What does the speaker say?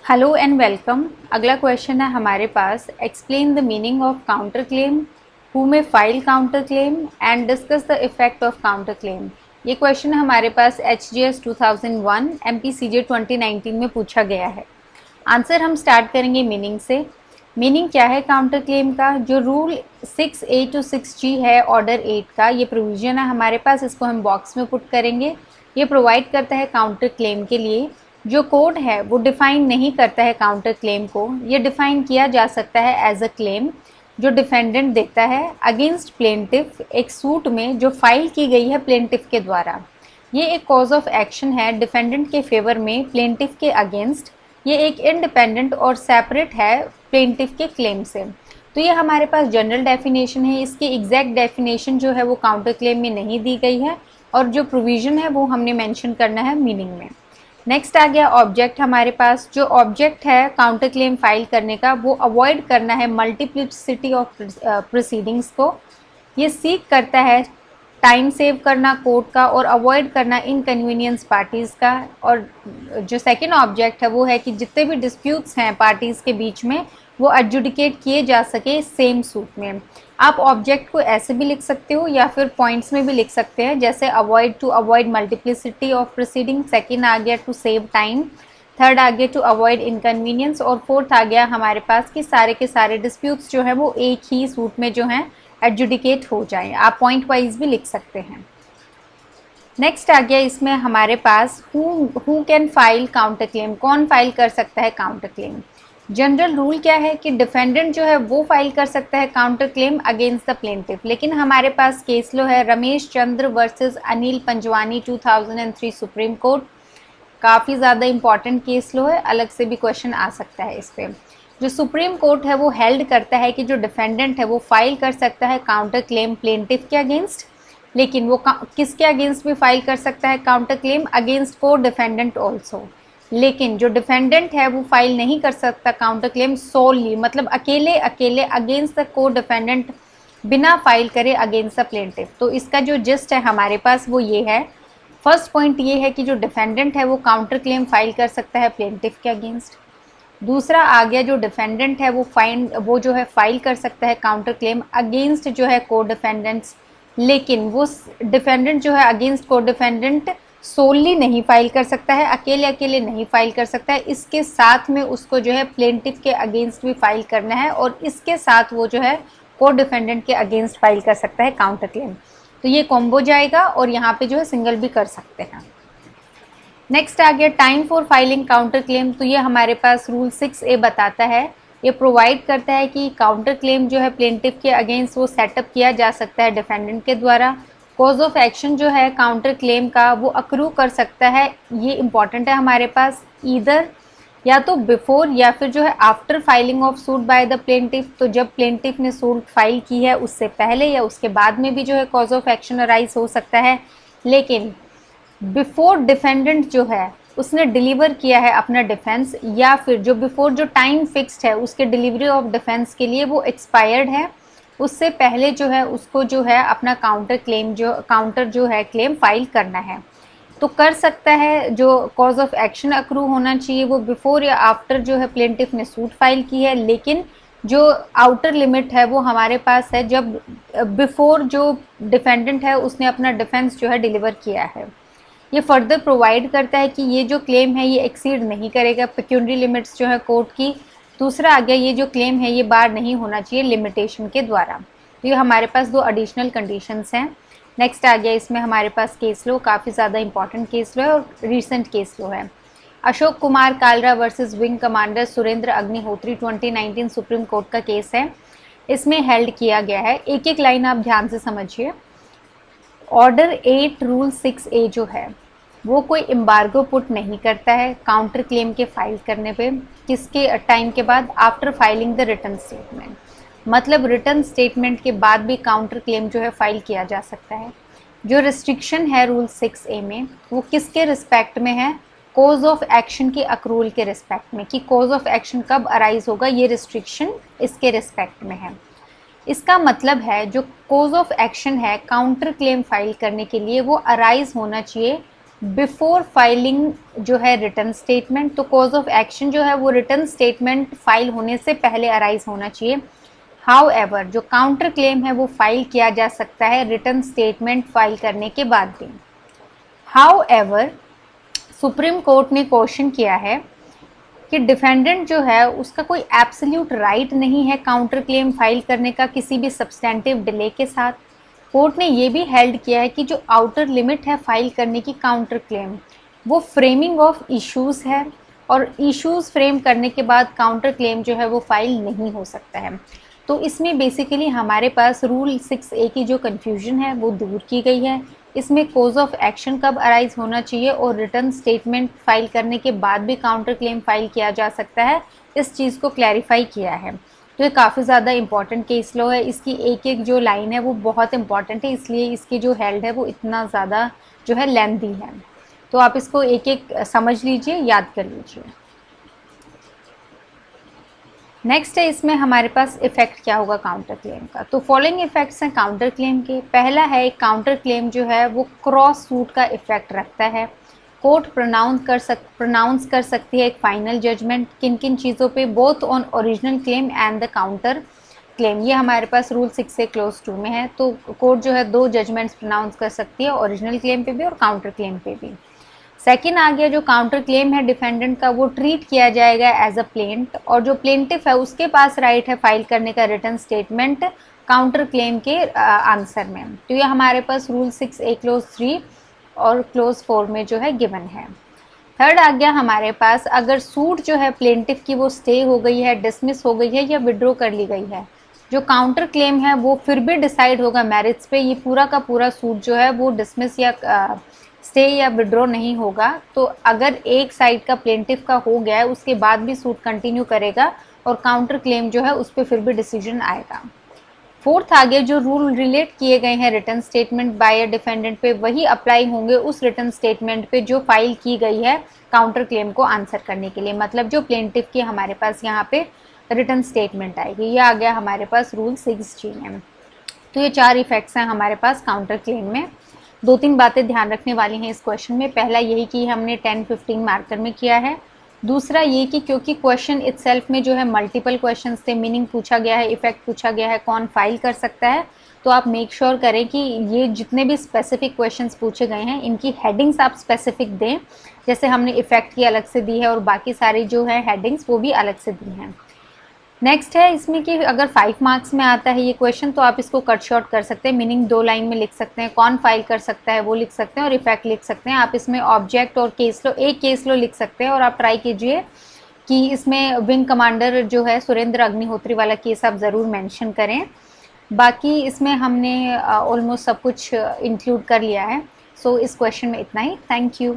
Hello and welcome. अगला question है हमारे पास, explain the meaning of counter claim, who may file counter claim and discuss the effect of counter claim. ये question हमारे पास HGS 2001 MPCJ 2019 में पूछा गया है। आंसर हम स्टार्ट करेंगे मीनिंग से। मीनिंग क्या है काउंटर क्लेम का? जो रूल 6A to 6G है ऑर्डर 8 का, ये प्रोविजन है हमारे पास, इसको हम बॉक्स में पुट करेंगे। ये प्रोवाइड करता है काउंटर क्लेम के लिए। जो कोड है वो डिफाइन नहीं करता है काउंटर क्लेम को। ये डिफाइन किया जा सकता है एज अ क्लेम जो डिफेंडेंट देता है अगेंस्ट प्लेंटिफ एक सूट में जो फाइल की गई है प्लेंटिफ के द्वारा। ये एक कॉज ऑफ एक्शन है डिफेंडेंट के फेवर में प्लेंटिफ के अगेंस्ट। ये एक इंडिपेंडेंट और सेपरेट है प्लेंटिफ के क्लेम से। तो ये हमारे पास जनरल डेफिनेशन है। इसकी एग्जैक्ट डेफिनेशन जो है वो काउंटर क्लेम में नहीं दी गई है और जो प्रोविजन है वो हमने मेंशन करना है मीनिंग में। नेक्स्ट आ गया ऑब्जेक्ट हमारे पास। जो ऑब्जेक्ट है काउंटर क्लेम फाइल करने का वो अवॉइड करना है मल्टीप्लिसिटी ऑफ प्रोसीडिंग्स को। ये सीक करता है टाइम सेव करना कोर्ट का और अवॉइड करना इनकन्वीनियंस पार्टीज़ का। और जो सेकंड ऑब्जेक्ट है वो है कि जितने भी डिस्प्यूट्स हैं पार्टीज़ के बीच में वो एडजुडिकेट किए जा सके सेम सूट में। आप ऑब्जेक्ट को ऐसे भी लिख सकते हो या फिर पॉइंट्स में भी लिख सकते हैं, जैसे avoid to avoid multiplicity of proceeding, second आ गया टू सेव टाइम, थर्ड आ गया टू अवॉइड इनकन्वीनियंस और फोर्थ आ गया हमारे पास कि सारे के सारे डिस्प्यूट्स जो हैं वो एक ही सूट में जो हैं एडजुडिकेट हो जाएं। आप पॉइंट वाइज भी लिख सकते हैं। नेक्स्ट आ गया इसमें हमारे पास who can file counter claim, कौन फाइल कर सकता है काउंटर क्लेम। जनरल रूल क्या है कि डिफेंडेंट जो है वो फाइल कर सकता है counter claim against the plaintiff, लेकिन हमारे पास केस लो है Ramesh Chandra versus Anil Panjwani 2003 Supreme Court. काफ़ी ज़्यादा इंपॉर्टेंट केस लो है, अलग से भी क्वेश्चन आ सकता है इस पर। जो सुप्रीम कोर्ट है वो हेल्ड करता है कि जो डिफेंडेंट है वो फाइल कर सकता है काउंटर क्लेम प्लेंटिफ के अगेंस्ट, लेकिन वो किसके अगेंस्ट भी फाइल कर सकता है काउंटर क्लेम? अगेंस्ट को डिफेंडेंट ऑल्सो। लेकिन जो डिफेंडेंट है वो फाइल नहीं कर सकता काउंटर क्लेम सोली, मतलब अकेले अकेले अगेंस्ट द को डिफेंडेंट बिना फाइल करे अगेंस्ट द प्लेंटिफ। तो इसका जो जिस्ट है हमारे पास वो ये है। फर्स्ट पॉइंट ये है कि जो डिफेंडेंट है वो काउंटर क्लेम फाइल कर सकता है प्लेंटिफ के अगेंस्ट। दूसरा आ गया जो डिफेंडेंट है वो जो है फाइल कर सकता है काउंटर क्लेम अगेंस्ट जो है को डिफेंडेंट्स, लेकिन वो डिफेंडेंट जो है अगेंस्ट को डिफेंडेंट सोली नहीं फाइल कर सकता है, अकेले अकेले नहीं फाइल कर सकता है। इसके साथ में उसको जो है प्लेंटिफ के अगेंस्ट भी फाइल करना है और इसके साथ वो जो है को डिफेंडेंट के अगेंस्ट फाइल कर सकता है काउंटर क्लेम। तो ये कॉम्बो जाएगा और यहाँ पे जो है सिंगल भी कर सकते हैं। नेक्स्ट आ गया time for filing counter claim. तो ये हमारे पास रूल 6A बताता है। ये प्रोवाइड करता है कि काउंटर क्लेम जो है प्लेंटिफ के अगेंस्ट वो सेटअप किया जा सकता है डिफेंडेंट के द्वारा। कॉज ऑफ एक्शन जो है काउंटर क्लेम का वो अक्रू कर सकता है, ये इंपॉर्टेंट है हमारे पास, ईदर या तो बिफोर या फिर जो है after filing of suit by the plaintiff. तो जब प्लेंटिफ ने सूट फाइल की है उससे पहले या उसके बाद में भी जो है कॉज ऑफ एक्शन अराइज हो सकता है, लेकिन बिफोर डिफेंडेंट जो है उसने डिलीवर किया है अपना डिफेंस, या फिर जो बिफोर जो टाइम फिक्स्ड है उसके डिलीवरी ऑफ डिफेंस के लिए वो एक्सपायर्ड है, उससे पहले जो है उसको जो है अपना काउंटर जो है क्लेम फाइल करना है। तो कर सकता है। जो कॉज ऑफ एक्शन अक्रू होना चाहिए वो बिफोर या आफ्टर जो है प्लेंटिफ ने सूट फाइल की है, लेकिन जो आउटर लिमिट है वो हमारे पास है जब बिफोर जो डिफेंडेंट है उसने अपना डिफेंस जो है डिलीवर किया है। ये फर्दर प्रोवाइड करता है कि ये जो क्लेम है ये एक्सीड नहीं करेगा पेक्यूनरी लिमिट्स जो है कोर्ट की। दूसरा आ गया ये जो क्लेम है ये बार नहीं होना चाहिए लिमिटेशन के द्वारा। तो ये हमारे पास दो एडिशनल कंडीशंस हैं। नेक्स्ट आ गया इसमें हमारे पास केस लो, काफ़ी ज़्यादा इंपॉर्टेंट केस लो है और रिसेंट केस लो है। Ashok Kumar Kalra versus wing commander Surendra Agnihotri 2019 supreme court का केस है। इसमें हेल्ड किया गया है, एक एक लाइन आप ध्यान से समझिए। ऑर्डर 8 रूल 6A जो है वो कोई एम्बार्गो पुट नहीं करता है काउंटर क्लेम के फाइल करने पे। किसके टाइम के बाद? After filing the return statement, मतलब रिटर्न स्टेटमेंट के बाद भी काउंटर क्लेम जो है फाइल किया जा सकता है। जो रिस्ट्रिक्शन है रूल 6A में वो किसके रिस्पेक्ट में है? कोज ऑफ एक्शन की अक्रूवल के रिस्पेक्ट में, कि कोज ऑफ एक्शन कब अराइज होगा, ये रिस्ट्रिक्शन इसके रिस्पेक्ट में है। इसका मतलब है जो कोज ऑफ एक्शन है काउंटर क्लेम फाइल करने के लिए वो अराइज होना चाहिए बिफोर फाइलिंग जो है रिटर्न स्टेटमेंट, तो कॉज ऑफ एक्शन जो है वो रिटर्न स्टेटमेंट फाइल होने से पहले अराइज होना चाहिए। हाउएवर जो काउंटर क्लेम है वो फाइल किया जा सकता है रिटर्न स्टेटमेंट फाइल करने के बाद भी। हाउएवर सुप्रीम कोर्ट ने क्वेश्चन किया है कि डिफेंडेंट जो है उसका कोई एब्सोल्यूट राइट नहीं है काउंटर क्लेम फाइल करने का किसी भी सब्सटेंटिव डिले के साथ। कोर्ट ने ये भी हेल्ड किया है कि जो आउटर लिमिट है फाइल करने की काउंटर क्लेम वो फ्रेमिंग ऑफ इश्यूज है, और इश्यूज फ्रेम करने के बाद काउंटर क्लेम जो है वो फाइल नहीं हो सकता है। तो इसमें बेसिकली हमारे पास रूल 6A की जो कन्फ्यूजन है वो दूर की गई है। इसमें कोज ऑफ एक्शन कब अराइज होना चाहिए और रिटर्न स्टेटमेंट फाइल करने के बाद भी काउंटर क्लेम फाइल किया जा सकता है, इस चीज़ को क्लैरिफाई किया है। तो ये काफ़ी ज़्यादा इंपॉर्टेंट केस लॉ है, इसकी एक एक जो लाइन है वो बहुत इंपॉर्टेंट है, इसलिए इसकी जो हेल्ड है वो इतना ज़्यादा जो है लेंथी है। तो आप इसको एक एक समझ लीजिए, याद कर लीजिए। नेक्स्ट है इसमें हमारे पास इफेक्ट क्या होगा काउंटर क्लेम का। तो फॉलोइंग इफेक्ट्स हैं काउंटर क्लेम के। पहला है एक काउंटर क्लेम जो है वो क्रॉस सूट का इफेक्ट रखता है। कोर्ट प्रोनाउंस कर सकती है एक फाइनल जजमेंट किन किन चीज़ों पे, both on original claim and the counter claim. ये हमारे पास रूल 6A क्लोज 2 में है। तो कोर्ट जो है 2 जजमेंट्स प्रोनाउंस कर सकती है, ओरिजिनल क्लेम पे भी और काउंटर क्लेम पे भी। सेकेंड आ गया जो काउंटर क्लेम है डिफेंडेंट का, वो ट्रीट किया जाएगा एज अ प्लेंट, और जो प्लेंटिफ है उसके पास राइट है फाइल करने का रिटर्न स्टेटमेंट काउंटर क्लेम के आंसर में। तो ये हमारे पास रूल 6A क्लोज 3 और क्लोज 4 में जो है गिवन है। थर्ड आ गया हमारे पास, अगर सूट जो है प्लेंटिफ की वो स्टे हो गई है, डिसमिस हो गई है या विड्रॉ कर ली गई है, जो काउंटर क्लेम है वो फिर भी डिसाइड होगा मेरिट्स पे। ये पूरा का पूरा सूट जो है वो डिसमिस या स्टे या विड्रॉ नहीं होगा। तो अगर एक साइड का प्लेंटिफ का हो गया है उसके बाद भी सूट कंटिन्यू करेगा और काउंटर क्लेम जो है उस पर फिर भी डिसीजन आएगा। फोर्थ आगे जो रूल रिलेट किए गए हैं return statement by a defendant पे, वही अप्लाई होंगे उस रिटर्न स्टेटमेंट पे जो फाइल की गई है काउंटर क्लेम को आंसर करने के लिए। मतलब जो प्लेंटिफ की हमारे पास यहाँ पे रिटर्न स्टेटमेंट आएगी, ये आ गया हमारे पास रूल 6G में। तो ये 4 इफेक्ट्स हैं हमारे पास काउंटर क्लेम में। 2-3 बातें ध्यान रखने वाली हैं इस क्वेश्चन में। पहला यही कि हमने 10-15 मार्कर में किया है। दूसरा ये कि क्योंकि क्वेश्चन इटसेल्फ में जो है मल्टीपल क्वेश्चंस थे, मीनिंग पूछा गया है, इफेक्ट पूछा गया है, कौन फाइल कर सकता है, तो आप मेक श्योर करें कि ये जितने भी स्पेसिफिक क्वेश्चंस पूछे गए हैं इनकी हेडिंग्स आप स्पेसिफिक दें। जैसे हमने इफेक्ट की अलग से दी है और बाकी सारी जो है हेडिंग्स वो भी अलग से दी हैं। नेक्स्ट है इसमें कि अगर 5 मार्क्स में आता है ये क्वेश्चन तो आप इसको कट शॉर्ट कर सकते हैं, मीनिंग 2 लाइन में लिख सकते हैं, कौन फाइल कर सकता है वो लिख सकते हैं और इफेक्ट लिख सकते हैं। आप इसमें ऑब्जेक्ट और केस लो, एक केस लो लिख सकते हैं, और आप ट्राई कीजिए कि इसमें विंग कमांडर जो है सुरेंद्र अग्निहोत्री वाला केस आप ज़रूर मेंशन करें। बाकी इसमें हमने ऑलमोस्ट सब कुछ इंक्लूड कर लिया है। सो इस क्वेश्चन में इतना ही। Thank you.